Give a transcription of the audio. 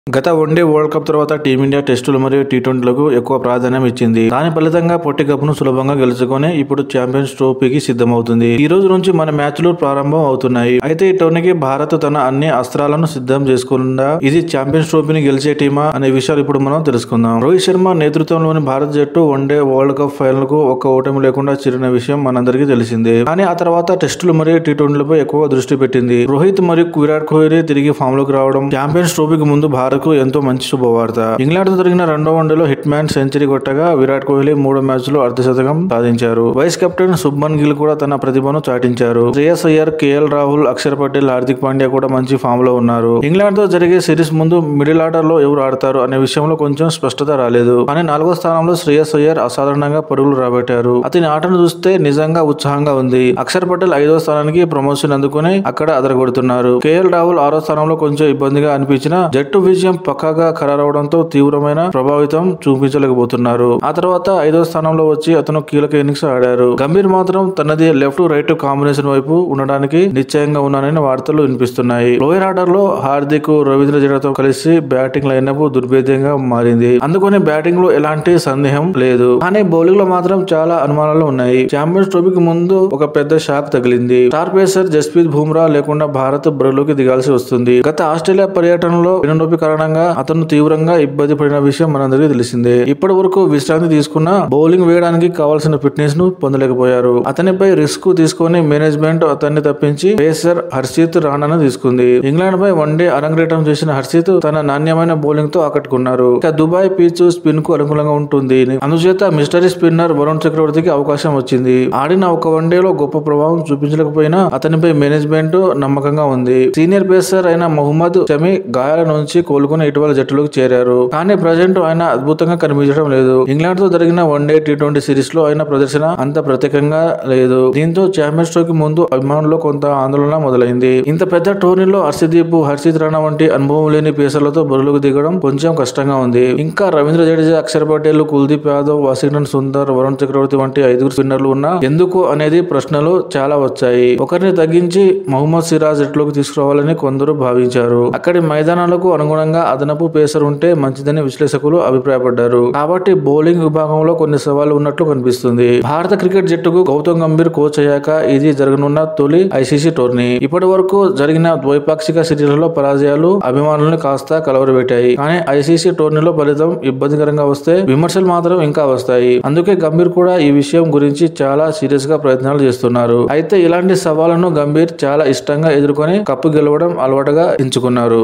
గత one day world cup తర్వాత team India టెస్టులు మరియు టీ20లకు ఎక్కువ ప్రాధాన్యం ఇచ్చింది. దాని ఫలితంగా పొట్టి కప్ను సులభంగా గెలుచుకొని ఇప్పుడు ఛాంపియన్స్ ట్రోఫీకి సిద్ధమవుతుంది. ఈ రోజు నుంచి మన మ్యాచ్లు ప్రారంభం అవుతున్నాయి. అయితే ఈ టోర్నీకి భారత్ తన అన్ని అస్త్రాలను సిద్ధం చేసుకుందా ఇది ఛాంపియన్స్ ట్రోఫీని గెలిచే టీమా అనే విషయాలు ఇప్పుడు మనం తెలుసుకుందాం. రోహిత్ శర్మ నేతృత్వంలోని భారత జట్టు వన్డే వరల్డ్ కప్ ఫైనల్ కు ఒక్క ఓటమి లేకుండా చేరిన విషయం మనందరికీ తెలిసిందే. కానీ ఆ తర్వాత టెస్టులు మరియు టీ20లపై ఎక్కువ దృష్టి పెట్టింది. రోహిత్ మరియు విరాట్ కోహ్లీ తిరిగి ఫామ్ లోకి రావడం ఛాంపియన్స్ ట్రోఫీకి ముందు భారత్ కు ఎంతో మంచి శుభవార్త. ఇంగ్లాండ్ తో జరిగిన రెండో వన్డేలో హిట్ మ్యాన్ సెంచరీ కొట్టగా విరాట్ కోహ్లీ 3 మ్యాచ్లో అర్ధశతకం సాధించారు. వైస్ కెప్టెన్ శుభ్మన్ గిల్ కూడా తన ప్రతిభను చాటించారు. శ్రేయస్ అయ్యర్, కేఎల్ రాహుల్, అక్షర్ పటేల్, హార్దిక్ పాండ్యా కూడా మంచి ఫామ్ లో ఉన్నారు. ఇంగ్లాండ్ తో జరిగే సిరీస్ ముందు మిడిల్ ఆర్డర్ లో ఎవరు ఆడతారు అనే విషయంలో కొంచెం స్పష్టత రాలేదు. కానీ 4వ స్థానంలో శ్రేయస్ అయ్యర్ అసాధారణంగా పరుగులు రాబట్టారు. అతని ఆటను చూస్తే నిజంగా ఉత్సాహంగా ఉంది. అక్షర్ పటేల్ 5వ స్థానానికి ప్రమోషన్ అందుకుని అక్కడ అదరగొడుతున్నారు. కేఎల్ రాహుల్ 6వ స్థానంలో కొంచెం ఇబ్బందిగా అనిపించిన జట్టు విజయం పక్కాగా ఖరారవడంతో తీవ్రమైన ప్రభావితం చూపించలేకపోతున్నారు. ఆ తర్వాత 5వ స్థానంలో వచ్చి అతను కీలక ఇన్నింగ్స్ ఆడారు. గంభీర్ మాత్రం తనది లెఫ్ట్ రైట్ కాంబినేషన్ వైపు ఉండడానికి నిశ్చయంగా ఉన్నానని వార్తలు వినిపిస్తున్నాయి. లోయర్ ఆర్డర్ లో హార్దిక్, రవీంద్ర జడేజాతో కలిసి బ్యాటింగ్ లైనప్ దుర్భేద్యంగా మారింది. అందుకని బ్యాటింగ్ లో ఎలాంటి సందేహం లేదు. కానీ బౌలింగ్ లో మాత్రం చాలా అనుమానాలు ఉన్నాయి. ఛాంపియన్స్ ట్రోఫీకి ముందు ఒక పెద్ద షాక్ తగిలింది. స్టార్ పేసర్ జస్ప్రీత్ బుమ్రా లేకుండా భారత్ బరిలోకి దిగాల్సి వస్తుంది. గత ఆస్ట్రేలియా పర్యటనలో వెన్నునొప్పి కారణంగా అతను తీవ్రంగా ఇబ్బంది పడిన విషయం మనందరికీ తెలిసిందే. ఇప్పటి వరకు విశ్రాంతి తీసుకున్న బౌలింగ్ వేయడానికి కావాల్సిన ఫిట్నెస్ ను పొందలేకపోయారు. అతనిపై రిస్క్ తీసుకుని మేనేజ్మెంట్ అతన్ని తప్పించి పేసర్ హర్షిత్ రాణాను తీసుకుంది. ఇంగ్లాండ్ పై వన్డే అరంగేట్రం చేసిన హర్షిత్ తన నాణ్యమైన బౌలింగ్ తో ఆకట్టుకున్నారు. ఇక దుబాయ్ పిచ్ స్పిన్ కు అనుకూలంగా ఉంటుంది. అందుచేత మిస్టరీ స్పిన్నర్ వరుణ్ చక్రవర్తికి అవకాశం వచ్చింది. ఆడిన ఒక వన్డేలో గొప్ప ప్రభావం చూపించలేకపోయినా అతనిపై మేనేజ్మెంట్ నమ్మకంగా ఉంది. సీనియర్ పేసర్ అయిన మహమ్మద్ షమి గాయాల నుంచి కోలుకుని ఇటీవల జట్టులోకి చేరారు. కానీ ప్రజెంట్ ఆయన అద్భుతంగా కనిపించడం లేదు. ఇంగ్లాండ్ తో జరిగిన వన్డే టీ20 సిరీస్ లో ఆయన ప్రదర్శన అంత ప్రత్యేకంగా లేదు. దీంతో ఛాంపియన్స్ ట్రోఫీ ముందు అభిమానుల్లో కొంత ఆందోళన మొదలైంది. ఇంత పెద్ద టోర్నీలో హర్షదీప్, హర్షిత్ రాణా వంటి అనుభవం లేని పేసర్లతో బరువులకు దిగడం కొంచెం కష్టంగా ఉంది. ఇంకా రవీంద్ర జడేజా, అక్షర్ పటేల్, కుల్దీప్ యాదవ్, వాషింగ్టన్ సుందర్, వరుణ్ చక్రవర్తి వంటి 5 స్పిన్నర్లు ఉన్నా ఎందుకు అనేది ప్రశ్నలు చాలా వచ్చాయి. ఒకరిని తగ్గించి మహమ్మద్ సిరాజ్ జట్టులోకి తీసుకురావాలని కొందరు భావించారు. అక్కడి మైదానాలకు అనుగుణంగా అదనపు పేసర్ ఉంటే మంచిదని విశ్లేషకులు అభిప్రాయపడ్డారు. కాబట్టి బౌలింగ్ విభాగంలో కొన్ని సవాళ్లు ఉన్నట్లు కనిపిస్తుంది. భారత క్రికెట్ జట్టుకు గౌతమ్ గంభీర్ కోచ్ అయ్యాక ఇది జరగనున్న తొలి ఐసీసీ టోర్నీ. ఇప్పటి వరకు జరిగిన ద్వైపాక్షిక సిరీస్లలో పరాజయాలు అభిమానులను కాస్త కలవరపెట్టాయి. కానీ ఐసీసీ టోర్నీలో ఫలితం ఇబ్బందికరంగా వస్తే విమర్శలు మాత్రం ఇంకా వస్తాయి. అందుకే గంభీర్ కూడా ఈ విషయం గురించి చాలా సీరియస్ గా ప్రయత్నాలు చేస్తున్నారు. అయితే ఇలాంటి సవాళ్లను గంభీర్ చాలా ఇష్టంగా ఎదుర్కొని కప్పు గెలవడం అలవాటుగా ఎంచుకున్నారు.